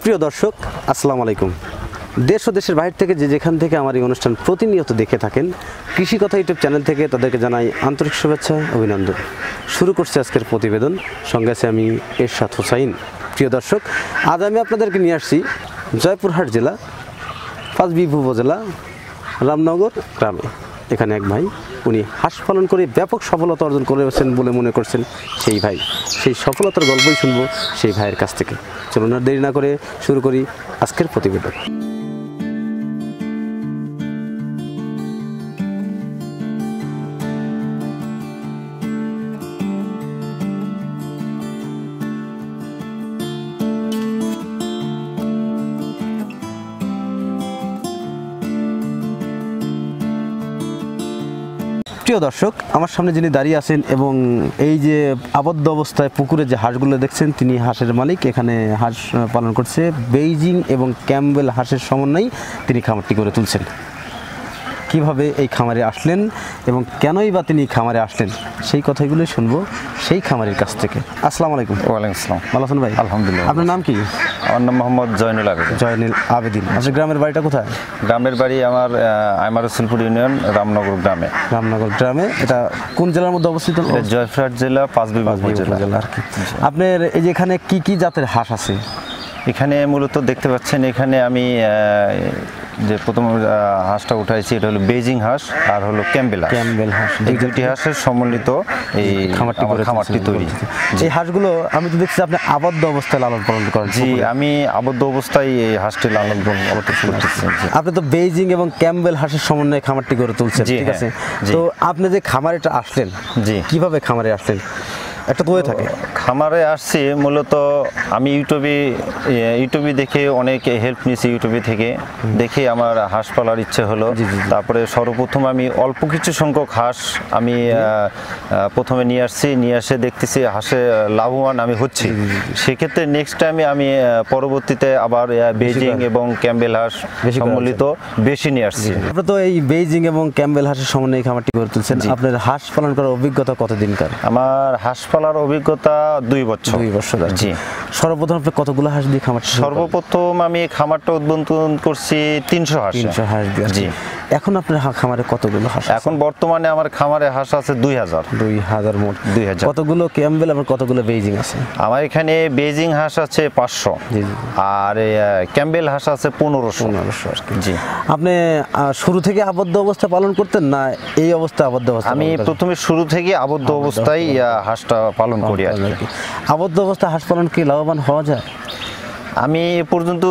প্রিয় দর্শক, আসসালামু আলাইকুম। দেশ ও দেশের বাইরে থেকে যেখান থেকে আমার এই অনুষ্ঠান প্রতিনিয়ত দেখে থাকেন, কৃষি কথা ইউটিউব চ্যানেল থেকে তাদেরকে জানাই আন্তরিক শুভেচ্ছা, অভিনন্দন। শুরু করছি আজকের প্রতিবেদন, সঙ্গে আছে আমি এরশাদ হোসাইন। প্রিয় দর্শক, আজ আমি আপনাদেরকে নিয়ে আসছি জয়পুরহাট জেলা পাঁচবিবি উপজেলা রামনগর গ্রামে। এখানে এক ভাই, উনি হাঁস পালন করে ব্যাপক সফলতা অর্জন করেছেন বলে মনে করছেন সেই ভাই। সেই সফলতার গল্পই শুনবো সেই ভাইয়ের কাছ থেকে। চলুন আর দেরি না করে শুরু করি আজকের প্রতিবেদন। প্রিয় দর্শক, আমার সামনে যিনি দাঁড়িয়ে আছেন এবং এই যে আবদ্ধ অবস্থায় পুকুরে যে হাঁসগুলো দেখছেন, তিনি হাঁসের মালিক। এখানে হাঁস পালন করছে বেইজিং এবং ক্যাম্বেল হাঁসের সমন্বয়ে তিনি খামারটি করে তুলছেন। কিভাবে এই খামারে আসলেন এবং কেনই বা তিনি খামারে আসলেন, সেই কথাগুলোই শুনবো সেই খামারের কাছ থেকে। আসসালামু আলাইকুম। ওয়ালাইকুম আসসালাম। ভালো আছেন ভাই? আলহামদুলিল্লাহ। আপনার নাম কি? আমার নাম মোহাম্মদ জয়নুল আবেদিন। জয়নুল আবেদিন। আপনার গ্রামের বাড়িটা কোথায়? গ্রামের বাড়ি আমার আইমারুসুলপুর ইউনিয়ন রামনগর গ্রামে। রামনগর গ্রামে। এটা কোন জেলার মধ্যে অবস্থিত? জয়পুরহাট জেলা পাঁচবিবি উপজেলা আর কি। আপনার এই যে এখানে কি কি জাতের হাঁস আছে? এখানে মূলত দেখতে পাচ্ছেন, এখানে আমি যে প্রথম হাঁসটা উঠাইছি, এটা হলো বেইজিং হাঁস আর হলো ক্যাম্বেল হাঁস। ক্যাম্বেল হাঁস, এই দুটি হাঁসের সম্মিলিত এই খামারটি তৈরি। এই হাঁসগুলো আমি তো দেখছি আপনি আবদ্ধ অবস্থায় লালন পালন করেন। জি, আমি আবদ্ধ অবস্থায় এই হাঁসটি লালন পালন করতেছি। আপনি তো বেইজিং এবং ক্যাম্বেল হাঁসের সমন্বয়ে খামারটি গড়ে তুলছেন, ঠিক আছে? তো আপনি যে খামারেটা আসলেন, জি, কিভাবে খামারে আসলেন? একটা তো হয়ে থাকে। খামারে আসছি মূলত আমি ইউটিউবে দেখে অনেক হেল্প নিয়েছি, ইউটিউবে থেকে দেখে আমার হাঁস পালার ইচ্ছে হলো। তারপরে সর্বপ্রথম আমি অল্প কিছু সংখ্যক হাঁস আমি প্রথমে নিয়ে আসছি, নিয়ে এসে দেখতেছি হাঁসে লাভবান আমি হচ্ছি। সেক্ষেত্রে নেক্সট টাইমে আমি পরবর্তীতে আবার বেইজিং এবং ক্যাম্বেল হাঁস সম্মিলিত বেশি নিয়ে আসছি। আপনি তো এই বেইজিং এবং ক্যাম্বেল হাঁসের সমন্বয়ে খামারটি গড়ে তুলছেন। আপনার হাঁস পালন করার অভিজ্ঞতা কতদিনকার? আমার হাঁস পালার অভিজ্ঞতা 2 বছর। 2 বছর। জি। সর্বপ্রথম আপনি কতগুলো হাঁস দিয়ে খামার? সর্বপ্রথম আমি খামারটা উদ্বোধন করছি 300 হাঁস। 300 হাঁস দিয়ে। জি। এখন আপনার খামারে কতগুলো হাঁস? এখন বর্তমানে আমার খামারে হাঁস আছে 2000 মোট। 2000। কতগুলো ক্যাম্বেল আর কতগুলো বেইজিং আছে? আমার এখানে বেইজিং হাঁস আছে 500 আর ক্যাম্বেল হাঁস আছে 1500 আর কি। জি। আপনি শুরু থেকে আবদ্ধ অবস্থা পালন করতেন না এই অবস্থা আবদ্ধ অবস্থা? আমি প্রথমে শুরু থেকে আবদ্ধ অবস্থায় হাঁসটা পালন করি আর কি। আবদ্ধ অবস্থা হাঁস পালন কি লাভবান হওয়া যায়? আমি এ পর্যন্ত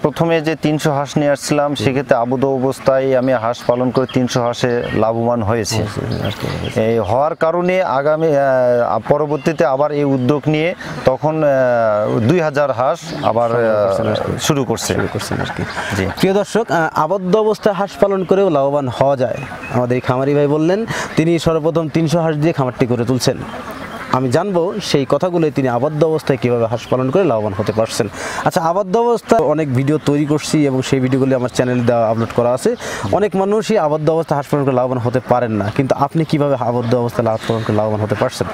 প্রথমে যে 300 হাঁস নিয়ে আসছিলাম, সেক্ষেত্রে আবদ্ধ অবস্থায় আমি হাঁস পালন করে 300 হাঁসে লাভবান হয়েছে। এই হওয়ার কারণে আগামী পরবর্তীতে আবার এই উদ্যোগ নিয়ে তখন 2000 হাঁস আবার শুরু করছেন আর কি। জি। প্রিয় দর্শক, আবদ্ধ অবস্থায় হাঁস পালন করেও লাভবান হওয়া যায়। আমাদের এই খামারি ভাই বললেন তিনি সর্বপ্রথম 300 হাঁস দিয়ে খামারটি করে তুলছেন। আমি জানবো সেই কথাগুলোই তিনি আবদ্ধ অবস্থায় কীভাবে হাঁস পালন করে লাভবান হতে পারছেন। আচ্ছা, আবদ্ধ অবস্থায় অনেক ভিডিও তৈরি করছি এবং সেই ভিডিওগুলি আমার চ্যানেলে দেওয়া আপলোড করা আছে। অনেক মানুষই আবদ্ধ অবস্থায় হাঁস পালন করে লাভবান হতে পারেন না, কিন্তু আপনি কীভাবে আবদ্ধ অবস্থায় হাঁস পালন করে লাভবান হতে পারছেন?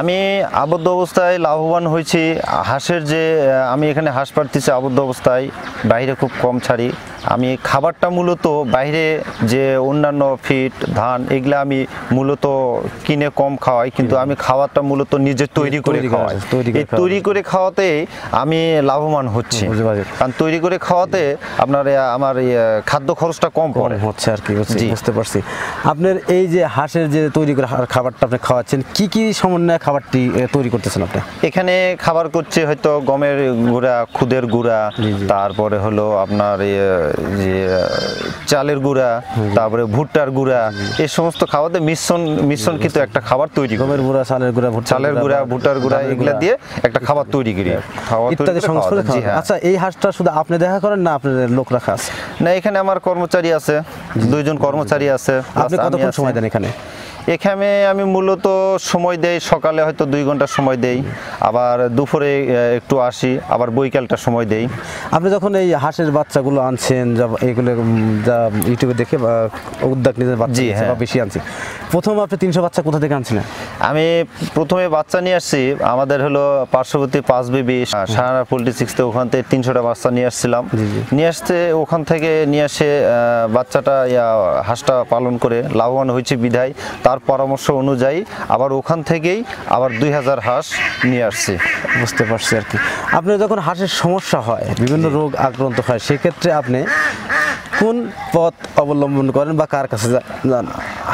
আমি আবদ্ধ অবস্থায় লাভবান হয়েছি। হাঁসের যে আমি এখানে হাঁস পাড়তেছি আবদ্ধ অবস্থায়, বাইরে খুব কম ছাড়ি। আমি খাবারটা মূলত বাইরে যে অন্যান্য ফিড ধান এগুলা আমি মূলত কিনে কম খাওয়াই, কিন্তু আমি খাবারটা মূলত নিজে তৈরি করে খাওয়াই। এই তৈরি করে খাওয়াতে আমি লাভবান হচ্ছি, কারণ তৈরি করে খাওয়াতে আপনার আমার খাদ্য খরচটা কম পড়ে হচ্ছে আর কি। বুঝতে পারছি। আপনার এই যে হাঁসের যে তৈরি করে খাবারটা আপনি খাওয়াচ্ছেন, কি কি সমন্বয়ে খাবারটি তৈরি করতেছেন আপনি? এখানে খাবার করছে হয়তো গমের গুঁড়া, খুদের গুঁড়া, তারপরে হলো আপনার যে চালের গুঁড়া, তারপরে ভুট্টার গুঁড়া, এই সমস্ত খাবারে মিশ্রণ কিন্তু একটা খাবার তৈরি। গমের গুঁড়া, চালের গুঁড়া, ভুট্টার গুঁড়া এগুলা দিয়ে একটা খাবার তৈরি করি, ইত্যাদি সংস্করণ। আচ্ছা, এই হাঁসটা শুধু আপনি দেখা করেন না আপনার লোক রাখা আছে? না, এখানে আমার কর্মচারী আছে, 2 জন কর্মচারী আছে। আপনি কতক্ষণ সময় দেন এখানে? এখানে আমি মূলত সময় দেই, সকালে হয়তো 2 ঘন্টা সময় দেই, আবার দুপুরে একটু আসি, আবার বৈকালটা সময় দেই। আপনি যখন এই হাঁসের বাচ্চাগুলো আনছেন, এগুলো যা ইউটিউবে দেখে বা উদ্যোগ নিজের বাচ্চা বেশি আনছি, প্রথম আপনি 300 বাচ্চা কোথা থেকে আনছিলেন? আমি প্রথমে বাচ্চা নিয়ে আসছি আমাদের হলো পার্শ্ববর্তী 5 বিবি সাহারা পোল্ট্রি 6 ওখান থেকে 300টা বাচ্চা নিয়ে আসছিলাম। নিয়ে আসতে ওখান থেকে নিয়ে এসে বাচ্চাটা হাঁসটা পালন করে লাভবান হয়েছে বিধায় তার পরামর্শ অনুযায়ী আবার ওখান থেকেই আবার 2000 হাঁস নিয়ে আসছি। বুঝতে পারছি আর কি। আপনার যখন হাঁসের সমস্যা হয়, বিভিন্ন রোগ আক্রান্ত হয়, সেক্ষেত্রে আপনি কোন পথ অবলম্বন করেন বা কার কাছে যান?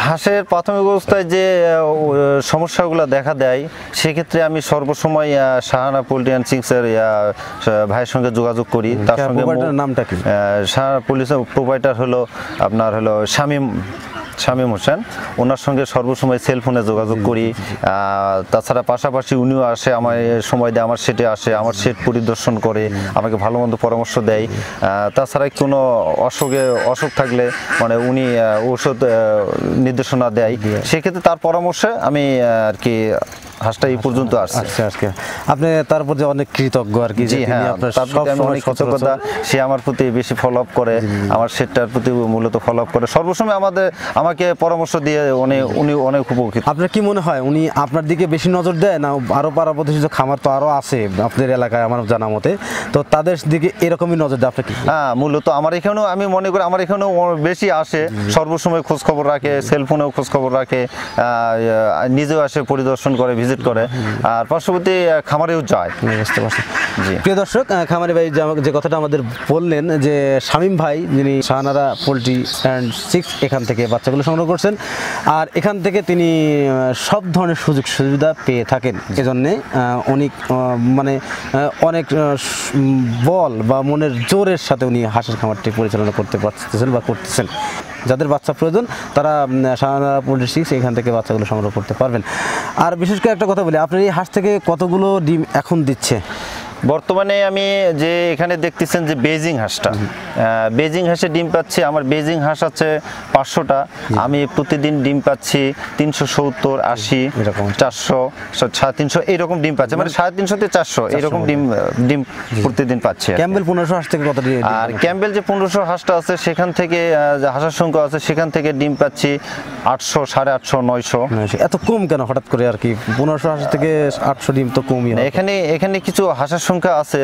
হাঁসের প্রাথমিক অবস্থায় যে সমস্যাগুলো দেখা দেয় সেক্ষেত্রে আমি সর্বসময় সাহারা পোল্ট্রি অ্যান্ড চিংসের ভাইয়ের সঙ্গে যোগাযোগ করি। তার সঙ্গে নামটা কি? সাহারা পুলিশের প্রোভাইডার হলো আপনার হলো শামীম হোসেন, ওনার সঙ্গে সর্বসময় সেলফোনে যোগাযোগ করি। তাছাড়া পাশাপাশি উনিও আসে, আমার সময় দেয়, আমার সেটে আসে, আমার সেট পরিদর্শন করে আমাকে ভালো মন্দ পরামর্শ দেয়। তাছাড়া কোনো অসুখ থাকলে মানে উনি ঔষধ নির্দেশনা দেয়, সেক্ষেত্রে তার পরামর্শে আমি আর কি হাঁসটা এই পর্যন্ত আসছে। আপনি তারপর যে অনেক কৃতজ্ঞ আর কি। জি হ্যাঁ, অনেক কৃতজ্ঞতা। সে আমার প্রতি বেশি ফলো আপ করে, আমার সেটটার প্রতি মূলত ফলো আপ করে, সর্বসময় আমাকে পরামর্শ দিয়ে উনি অনেক উপকৃত। আপনার কি মনে হয় উনি আপনার দিকে বেশি নজর দেয় না আরো পাড়া প্রতিষ্ঠিত খামার তো আরো আছে আপনাদের এলাকায় আমার জানা মতে, তো তাদের দিকে এরকমই নজর দেয় আপনার কি? হ্যাঁ, মূলত আমার এখানেও আমি মনে করি আমার এখানেও বেশি আসে, সর্বসময় খোঁজ খবর রাখে, সেলফোনেও খোঁজ খবর রাখে, নিজেও আসে পরিদর্শন করে, ভিজিট করে, আর পার্শ্ববর্তী খামারেও যায়। বুঝতে পারছি। প্রিয় দর্শক, খামারি ভাই যে কথাটা আমাদের বললেন যে শামীম ভাই যিনি সাহারা পোল্ট্রি অ্যান্ড 6 এখান থেকে বাচ্চাগুলো সংগ্রহ করছেন, আর এখান থেকে তিনি সব ধরনের সুযোগ সুবিধা পেয়ে থাকেন। এজন্যে উনি মানে অনেক বল বা মনের জোরের সাথে উনি হাঁসের খামারটি পরিচালনা করতে পারতেছেন বা করতেছেন। যাদের বাচ্চা প্রয়োজন তারা সাহারা পোল্ট্রি 6 এখান থেকে বাচ্চাগুলো সংগ্রহ করতে পারবেন। আর বিশেষ করে একটা কথা বলি, আপনার এই হাঁস থেকে কতগুলো ডিম এখন দিচ্ছে? বর্তমানে আমি যে এখানে দেখতেছেন যে বেজিং হাঁসটা, বেজিং হাঁসে ডিম পাচ্ছি, আমার বেজিং হাঁস আছে 500টা, আমি প্রতিদিন ডিম পাচ্ছি 370, 80, 400, 350 এইরকম ডিম পাচ্ছি, মানে 350 থেকে 400 এইরকম ডিম প্রতিদিন পাচ্ছি। ক্যাম্বেল 1500 হাঁস থেকে কত ডিম? আর ক্যাম্বেল যে 1500 হাঁসটা আছে সেখান থেকে হাঁসের সংখ্যা আছে, সেখান থেকে ডিম পাচ্ছি 800, 850, 900। এত কম কেন হঠাৎ করে আর কি? 1500 হাঁস থেকে 800 ডিম তো কমই। এখানে কিছু হাঁসের সংখ্যা আছে,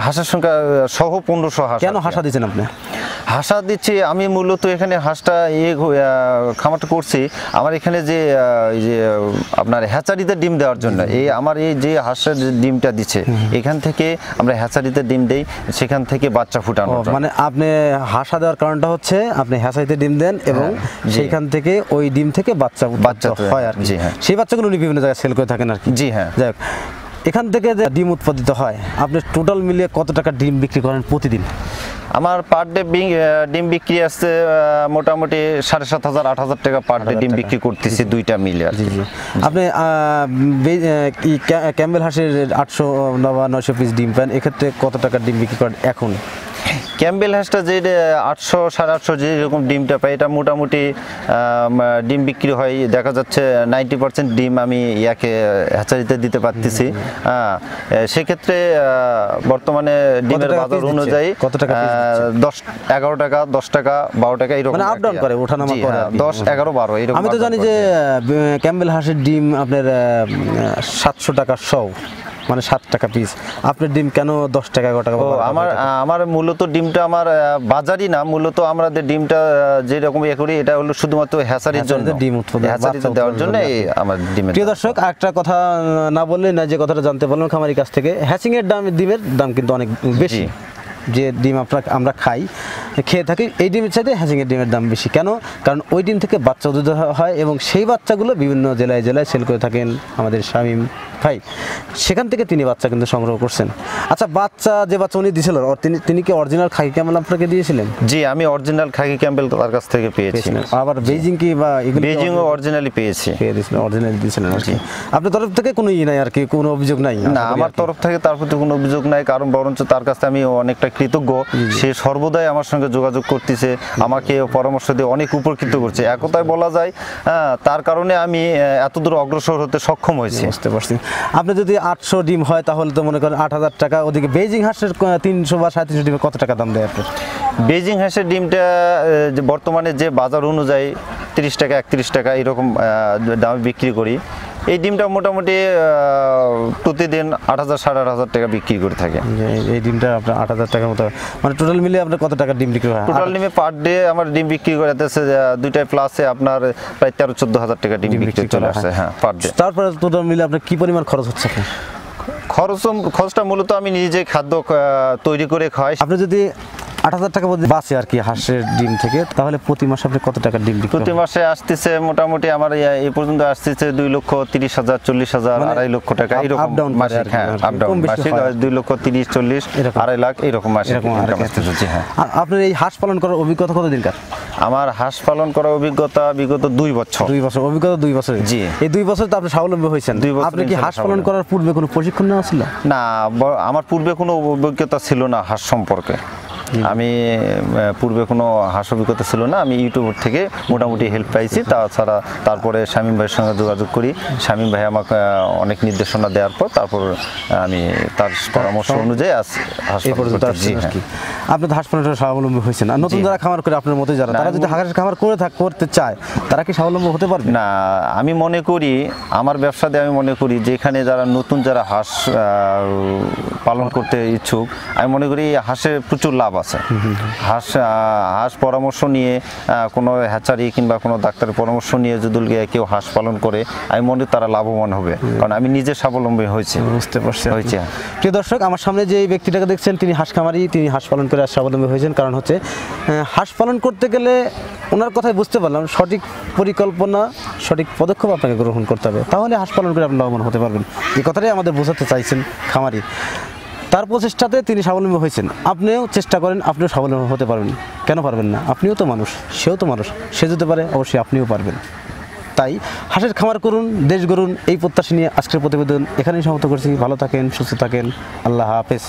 হাঁসের সংখ্যা সহ 1500 হাঁস। কেন হাঁসা দিচ্ছেন আপনি? হাঁসা দিচ্ছি আমি মূলত এখানে হাঁসটা খামারটা করছি আমার এখানে যে আপনার হ্যাচারিতে ডিম দেওয়ার জন্য। আমার এই যে হাঁসের ডিমটা দিচ্ছে এখান থেকে আমরা হ্যাচারিতে ডিম দেই, সেখান থেকে বাচ্চা ফুটানো। মানে আপনি হাঁসা দেওয়ার কারণটা হচ্ছে আপনি হ্যাচারিতে ডিম দেন এবং সেইখান থেকে ওই ডিম থেকে বাচ্চা হয় আর কি। সেই বাচ্চাগুলো উনি বিভিন্ন জায়গায় সেল করে থাকেন আর কি। জি হ্যাঁ। যাই হোক, এখান থেকে যে ডিম উৎপাদিত হয় আপনি টোটাল মিলিয়ে কত টাকা ডিম বিক্রি করেন প্রতিদিন? আমার পার ডে ডিম বিক্রি আসছে মোটামুটি 7,500 8,000 টাকা পার ডে ডিম বিক্রি করতেছি, দুইটা মিলে। আপনি ক্যাম্বেল হাঁসের 800 বা 900 পিস ডিম পান, এক্ষেত্রে কত টাকা ডিম বিক্রি করেন এখন? ক্যাম্বেল হাঁসটা যে 800 750 যেরকম ডিমটা পাই, এটা মোটামুটি ডিম বিক্রি হয় দেখা যাচ্ছে 90% ডিম আমি হ্যাচারিতে দিতে পারতেছি। সেক্ষেত্রে বর্তমানে ডিমের বাজার অনুযায়ী কত টাকা? 11 টাকা, 10 টাকা, 12 টাকা এরকম, মানে আপ ডাউন করে, ওঠানামা করে। 10, 11, 12 এরকম। আমি তো জানি যে ক্যাম্বেল হাঁসের ডিম আপনার 700 টাকা শো, মানে 7 টাকা পিস। আপনার ডিম কেন 10 টাকা 11 টাকা? আমার মূলত ডিমটা আমার বাজারই না, মূলত আমরা ডিমটা যেরকম করি এটা হলো শুধুমাত্র হ্যাচারির জন্য, ডিম উৎপাদন দেওয়ার জন্য আমার ডিমের। প্রিয় দর্শক, একটা কথা না বললে না, যে কথাটা জানতে পারলাম খামারির কাছ থেকে, হ্যাচিং এর ডিমের দাম কিন্তু অনেক বেশি। যে ডিম আমরা খেয়ে থাকি এই ডিমের চাইতে হ্যাচিংয়ের ডিমের দাম বেশি। কেন? কারণ ওই ডিম থেকে বাচ্চা উৎপাদিত হয় এবং সেই বাচ্চাগুলো বিভিন্ন জেলায় সেল করে থাকেন আমাদের শামীম ভাই। সেখান থেকে তিনি বাচ্চা কিন্তু সংগ্রহ করছেন। আচ্ছা, যে বাচ্চা উনি দিয়েছিল তিনি কি অরিজিনাল খাকি ক্যাম্বেল আপনাকে দিয়েছিলেন? জি, আমি অরিজিনাল খাকি ক্যাম্বেল তার কাছ থেকে পেয়েছি। আবার বেজিং কি বা বেজিংও অরিজিনালি পেয়েছি। অরিজিনাল দিয়েছিলেন আর কি। আপনার তরফ থেকে কোনো নাই আর কি, কোনো অভিযোগ নাই? না, আমার তরফ থেকে তার প্রতি কোনো অভিযোগ নাই, কারণ বরঞ্চ তার কাছে আমি অনেকটা কৃতজ্ঞ। সে সর্বদাই আমার সঙ্গে যোগাযোগ করতেছে, আমাকে পরামর্শ দিয়ে অনেক উপকৃত করছে। একতায় বলা যায় তার কারণে আমি এতদূর অগ্রসর হতে সক্ষম হয়েছি। বুঝতে পারছি। আপনি যদি 800 ডিম হয় তাহলে তো মনে করেন 8,000 টাকা। ওদিকে বেজিং হাঁসের 300 বা 350 ডিমে কত টাকা দাম দেয় আপনার? বেজিং হাঁসের ডিমটা বর্তমানে যে বাজার অনুযায়ী 30 টাকা 31 টাকা এরকম দামে বিক্রি করি। এই ডিমটা মোটামুটি প্রতিদিন 8,000 8,500 টাকা বিক্রি করে থাকে। এই ডিমটা আপনার 8,000 টাকার মতো, মানে টোটাল মিলে আপনার কত টাকা ডিম বিক্রি হয়? টোটাল ডিমে পার ডে আমার ডিম বিক্রি করে যাচ্ছে দুইটাই প্লাসে আপনার প্রায় 13-14,000 টাকা ডিম বিক্রি চলে আসছে, হ্যাঁ, পার ডে। তারপরে টোটাল মিলে আপনার কি পরিমাণ খরচ হচ্ছে আপনার? খরচটা মূলত আমি নিজে খাদ্য তৈরি করে খাই। আপনি যদি 8,000 টাকা মধ্যে বাঁচে আর কি হাঁসের ডিম থেকে, তাহলে প্রতি মাসে আপনি কত টাকা ডিম বিক্রি প্রতি মাসে আসতেছে মোটামুটি আমার এই পর্যন্ত আসতেছে 2,30,000 40,000 2.5 লক্ষ টাকা এরকম মাসিক, হ্যাঁ, আপ ডাউন মাসিক 2,30,40 2.5 লাখ এরকম মাসিক ইনকাম আসতেছে। জি হ্যাঁ। আপনার এই হাঁস পালন করার অভিজ্ঞতা কতদিনকার? আমার হাঁস পালন করার অভিজ্ঞতা বিগত 2 বছর। 2 বছর অভিজ্ঞতা? 2 বছর। জি। এই 2 বছর তো আপনি স্বাবলম্বী হয়েছেন। 2 বছর আপনি কি হাঁস পালন করার পূর্বে কোনো প্রশিক্ষণ নেওয়া ছিল? না, আমার পূর্বে কোনো অভিজ্ঞতা ছিল না হাঁস সম্পর্কে। আমি পূর্বে কোনো হাঁস অভিজ্ঞতা ছিল না। আমি ইউটিউব থেকে মোটামুটি হেল্প পাইছি। তাছাড়া তারপরে শামীম ভাইয়ের সঙ্গে যোগাযোগ করি। শামীম ভাই আমাকে অনেক নির্দেশনা দেওয়ার পর তারপর আমি তার পরামর্শ অনুযায়ী হাঁস এই পর্যন্ত আসছেন আর কি। আপনি তো হাঁস পালনের স্বাবলম্বী হয়েছেন, আর নতুন যারা খামার করে আপনার মতোই যারা, তারা যদি হাঁসের খামার করতে চায়, তারা কি স্বাবলম্বী হতে পারবে? না, আমি মনে করি আমার ব্যবসাতে আমি মনে করি যেখানে যারা নতুন যারা হাঁস পালন করতে ইচ্ছুক, আমি মনে করি হাঁসে প্রচুর লাভ আছে। হাঁস পরামর্শ নিয়ে কোনো হ্যাচারি কিংবা কোনো ডাক্তারের পরামর্শ নিয়ে যদি কেউ হাঁস পালন করে, আমি মনে করি তারা লাভবান হবে, কারণ আমি নিজে স্বাবলম্বী হয়েছি। বুঝতে পারছি। হয়েছে। প্রিয় দর্শক, আমার সামনে যে ব্যক্তিটাকে দেখছেন তিনি হাঁস খামারি, তিনি হাঁস পালন করে স্বাবলম্বী হয়েছেন। কারণ হচ্ছে হাঁস পালন করতে গেলে ওনার কথাই বুঝতে পারলাম সঠিক পরিকল্পনা, সঠিক পদক্ষেপ আপনাকে গ্রহণ করতে হবে, তাহলে হাঁস পালন করে আপনি লাভবান হতে পারবেন। এই কথাটাই আমাদের বোঝাতে চাইছেন খামারি। তার প্রচেষ্টাতে তিনি স্বাবলম্বী হয়েছেন। আপনিও চেষ্টা করেন, আপনিও স্বাবলম্বী হতে পারবেন। কেন পারবেন না? আপনিও তো মানুষ, সেও তো মানুষ, সে যেতে পারে, অবশ্যই আপনিও পারবেন। তাই হাঁসের খামার করুন, দেশ গড়ুন, এই প্রত্যাশা নিয়ে আজকের প্রতিবেদন এখানেই সমাপ্ত করছি। ভালো থাকেন, সুস্থ থাকেন, আল্লাহ হাফেজ।